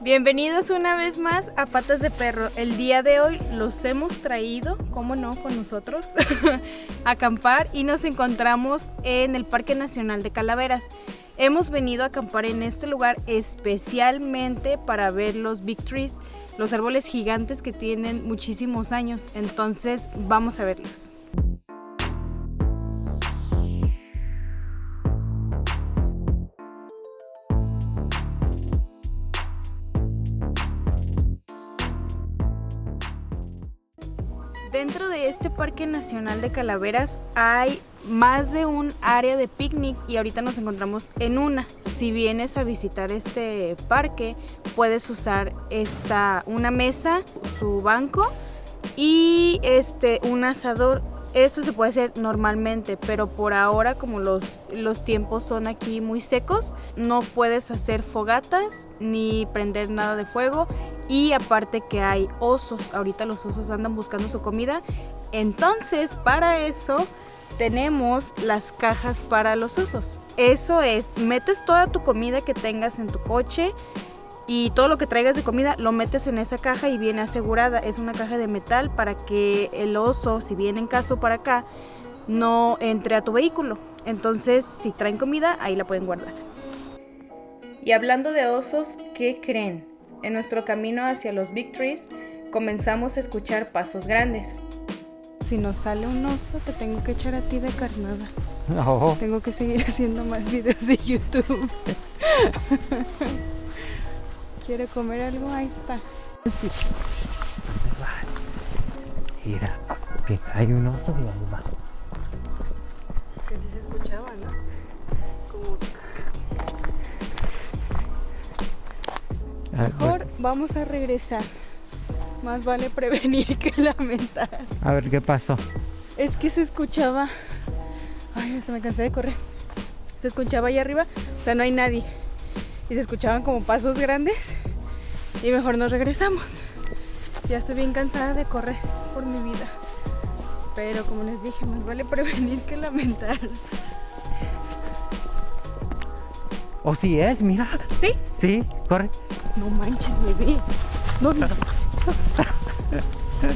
Bienvenidos una vez más a Patas de Perro. El día de hoy los hemos traído, cómo no, con nosotros, a acampar y nos encontramos en el Parque Nacional de Calaveras. Hemos venido a acampar en este lugar especialmente para ver los Big Trees, los árboles gigantes que tienen muchísimos años. Entonces vamos a verlos. Dentro de este Parque Nacional de Calaveras hay más de un área de picnic y ahorita nos encontramos en una. Si vienes a visitar este parque, puedes usar una mesa, su banco y un asador. Eso se puede hacer normalmente, pero por ahora, como los tiempos son aquí muy secos, no puedes hacer fogatas ni prender nada de fuego. Y aparte que hay osos, ahorita los osos andan buscando su comida. Entonces, para eso tenemos las cajas para los osos. Eso es, metes toda tu comida que tengas en tu coche y todo lo que traigas de comida lo metes en esa caja y viene asegurada. Es una caja de metal para que el oso, si viene en caso para acá, no entre a tu vehículo. Entonces, si traen comida, ahí la pueden guardar. Y hablando de osos, ¿qué creen? En nuestro camino hacia los Big Trees comenzamos a escuchar pasos grandes. Si nos sale un oso, te tengo que echar a ti de carnada. No. Tengo que seguir haciendo más videos de YouTube. ¿Quiere comer algo? Ahí está. Mira, que hay un oso y ahí va. Que sí se escuchaba, ¿no? Como... Mejor vamos a regresar. Más vale prevenir que lamentar. A ver qué pasó. Es que se escuchaba. Ay, hasta me cansé de correr. Se escuchaba allá arriba, o sea, no hay nadie. Y se escuchaban como pasos grandes. Y mejor nos regresamos. Ya estoy bien cansada de correr por mi vida. Pero como les dije, más vale prevenir que lamentar. ¿O sí es? Mira. ¿Sí? Sí, corre. No manches, bebé. No, no.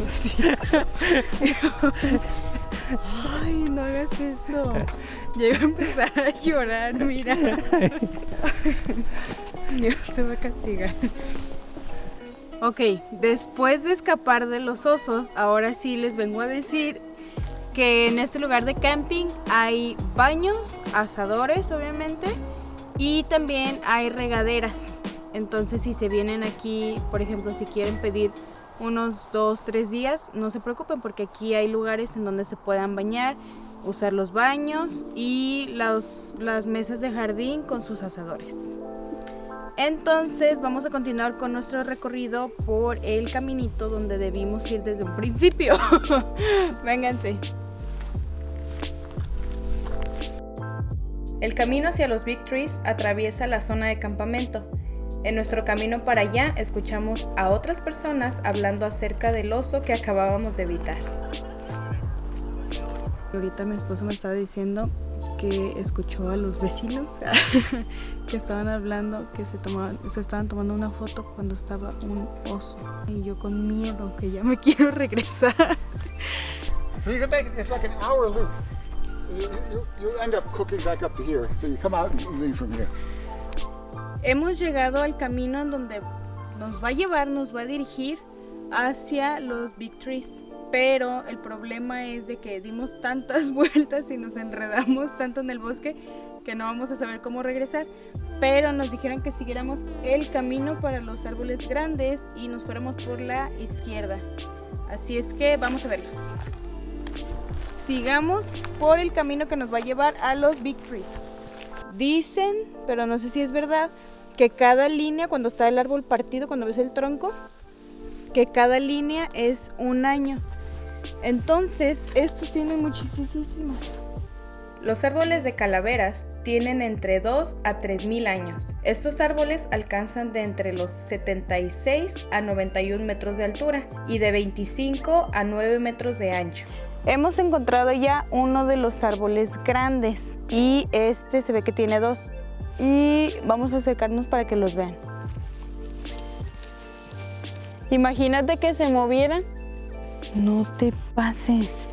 Sí. Ay, no hagas eso. Ya iba a empezar a llorar, mira. Dios te va a castigar. Ok, después de escapar de los osos, ahora sí les vengo a decir que en este lugar de camping hay baños, asadores obviamente, y también hay regaderas. Entonces si se vienen aquí, por ejemplo, si quieren pedir unos 2-3 días, no se preocupen porque aquí hay lugares en donde se puedan bañar, usar los baños y las mesas de jardín con sus asadores. Entonces vamos a continuar con nuestro recorrido por el caminito donde debimos ir desde un principio. Vénganse. El camino hacia los Big Trees atraviesa la zona de campamento. En nuestro camino para allá escuchamos a otras personas hablando acerca del oso que acabábamos de evitar. Ahorita mi esposo me estaba diciendo que escuchó a los vecinos que estaban hablando, que se estaban tomando una foto cuando estaba un oso. Y yo con miedo, que ya me quiero regresar. So you can make it, it's like an hour loop. You end up cooking back up to here. So you come out and you leave from here. Hemos llegado al camino en donde nos va a dirigir hacia los Big Trees. Pero el problema es de que dimos tantas vueltas y nos enredamos tanto en el bosque que no vamos a saber cómo regresar. Pero nos dijeron que siguiéramos el camino para los árboles grandes y nos fuéramos por la izquierda. Así es que vamos a verlos. Sigamos por el camino que nos va a llevar a los Big Trees. Dicen, pero no sé si es verdad, que cada línea, cuando está el árbol partido, cuando ves el tronco, que cada línea es un año. Entonces, estos tienen muchísimos. Los árboles de Calaveras tienen entre 2 a 3,000 años. Estos árboles alcanzan de entre los 76 a 91 metros de altura y de 25 a 9 metros de ancho. Hemos encontrado ya uno de los árboles grandes y este se ve que tiene 2 y vamos a acercarnos para que los vean. Imagínate que se movieran. No te pases.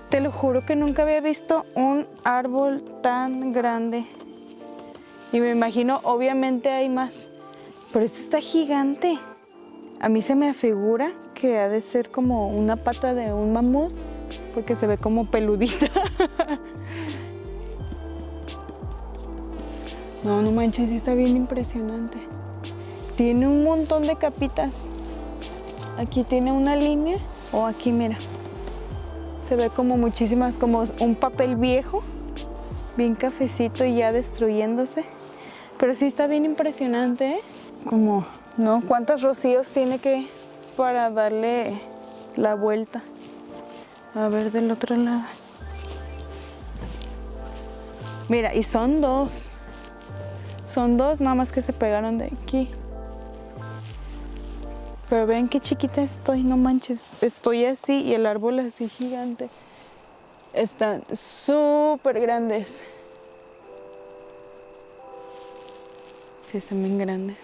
Te lo juro que nunca había visto un árbol tan grande. Y me imagino, obviamente hay más. Pero este está gigante. A mí se me afigura que ha de ser como una pata de un mamut, porque se ve como peludita. No, no manches, sí está bien impresionante. Tiene un montón de capitas. Aquí tiene una línea, o aquí mira. Se ve como muchísimas, como un papel viejo, bien cafecito y ya destruyéndose. Pero sí está bien impresionante, ¿eh? Como, ¿no? ¿Cuántos rocíos tiene que para darle la vuelta? A ver del otro lado. Mira, y son dos. Son dos, nada más que se pegaron de aquí. Pero vean qué chiquita estoy, no manches. Estoy así y el árbol así gigante. Están súper grandes. Sí, están bien grandes.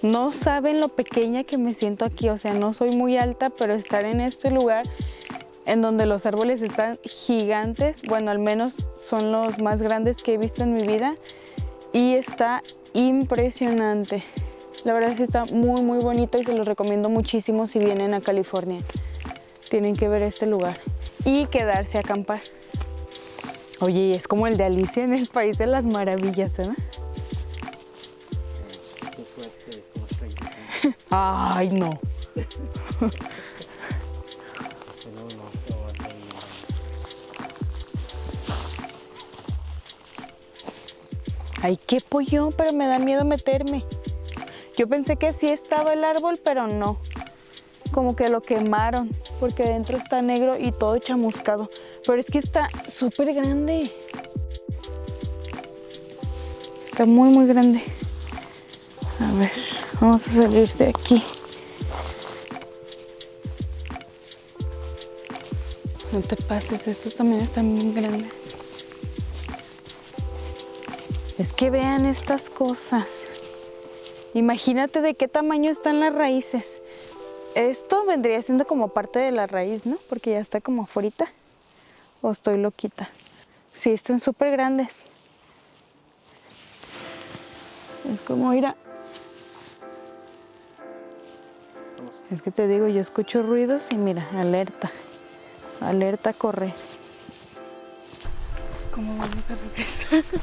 No saben lo pequeña que me siento aquí, o sea, no soy muy alta, pero estar en este lugar en donde los árboles están gigantes, bueno, al menos son los más grandes que he visto en mi vida, y está impresionante. La verdad sí está muy, muy bonito y se los recomiendo muchísimo si vienen a California. Tienen que ver este lugar y quedarse a acampar. Oye, es como el de Alicia en el País de las Maravillas, ¿verdad? Ay, no. Ay, qué pollo, pero me da miedo meterme. Yo pensé que sí estaba el árbol, pero no. Como que lo quemaron, porque dentro está negro y todo chamuscado. Pero es que está súper grande. Está muy, muy grande. A ver, vamos a salir de aquí. No te pases, estos también están bien grandes. Es que vean estas cosas. Imagínate de qué tamaño están las raíces. Esto vendría siendo como parte de la raíz, ¿no? Porque ya está como afuera. ¿O estoy loquita? Sí, están súper grandes. Es como ir a... Es que te digo, yo escucho ruidos y mira, alerta. Alerta, corre. ¿Cómo vamos a regresar?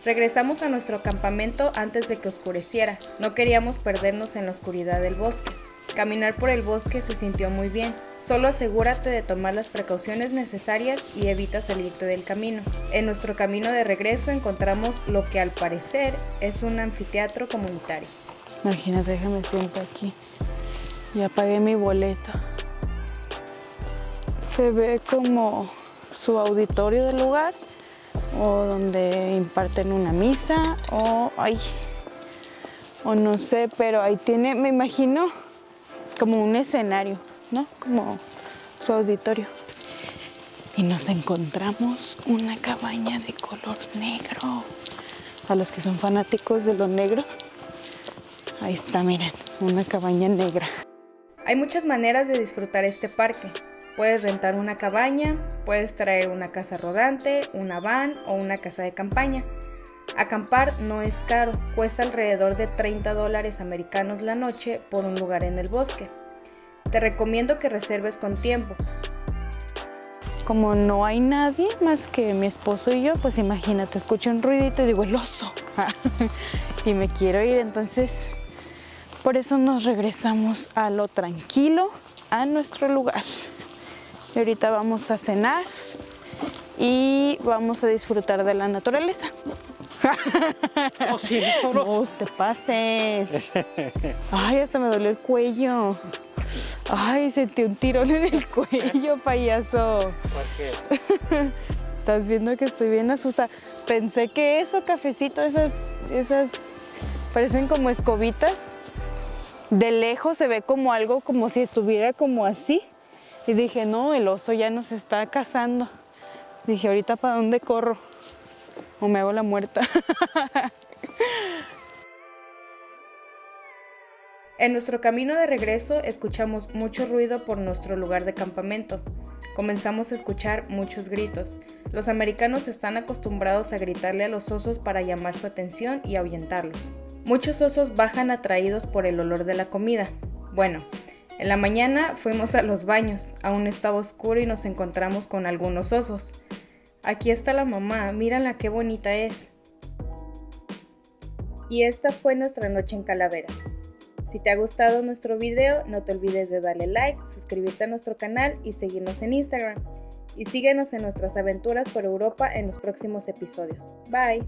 Regresamos a nuestro campamento antes de que oscureciera. No queríamos perdernos en la oscuridad del bosque. Caminar por el bosque se sintió muy bien. Solo asegúrate de tomar las precauciones necesarias y evita salirte del camino. En nuestro camino de regreso encontramos lo que al parecer es un anfiteatro comunitario. Imagínate, déjame siento aquí. Ya pagué mi boleto. Se ve como su auditorio del lugar, o donde imparten una misa, o no sé, pero ahí tiene, me imagino, como un escenario, ¿no? Como su auditorio. Y nos encontramos una cabaña de color negro. A los que son fanáticos de lo negro, ahí está, miren, una cabaña negra. Hay muchas maneras de disfrutar este parque. Puedes rentar una cabaña, puedes traer una casa rodante, una van o una casa de campaña. Acampar no es caro, cuesta alrededor de $30 americanos la noche por un lugar en el bosque. Te recomiendo que reserves con tiempo. Como no hay nadie más que mi esposo y yo, pues imagínate, escucho un ruidito y digo, el oso. Y me quiero ir, entonces por eso nos regresamos a lo tranquilo, a nuestro lugar. Y ahorita vamos a cenar y vamos a disfrutar de la naturaleza. Oh, sí, No te pases. Ay, hasta me dolió el cuello. Ay, sentí un tirón en el cuello, payaso. ¿Por qué? Estás viendo que estoy bien asustada. Pensé que eso, cafecito, esas parecen como escobitas. De lejos se ve como algo, como si estuviera como así. Y dije, no, el oso ya nos está cazando. Dije, ahorita ¿para dónde corro? o me hago la muerta. En nuestro camino de regreso escuchamos mucho ruido por nuestro lugar de campamento. Comenzamos a escuchar muchos gritos. Los americanos están acostumbrados a gritarle a los osos para llamar su atención y ahuyentarlos. Muchos osos bajan atraídos por el olor de la comida. Bueno, en la mañana fuimos a los baños. Aún estaba oscuro y nos encontramos con algunos osos. Aquí está la mamá, mírala qué bonita es. Y esta fue nuestra noche en Calaveras. Si te ha gustado nuestro video, no te olvides de darle like, suscribirte a nuestro canal y seguirnos en Instagram. Y síguenos en nuestras aventuras por Europa en los próximos episodios. Bye.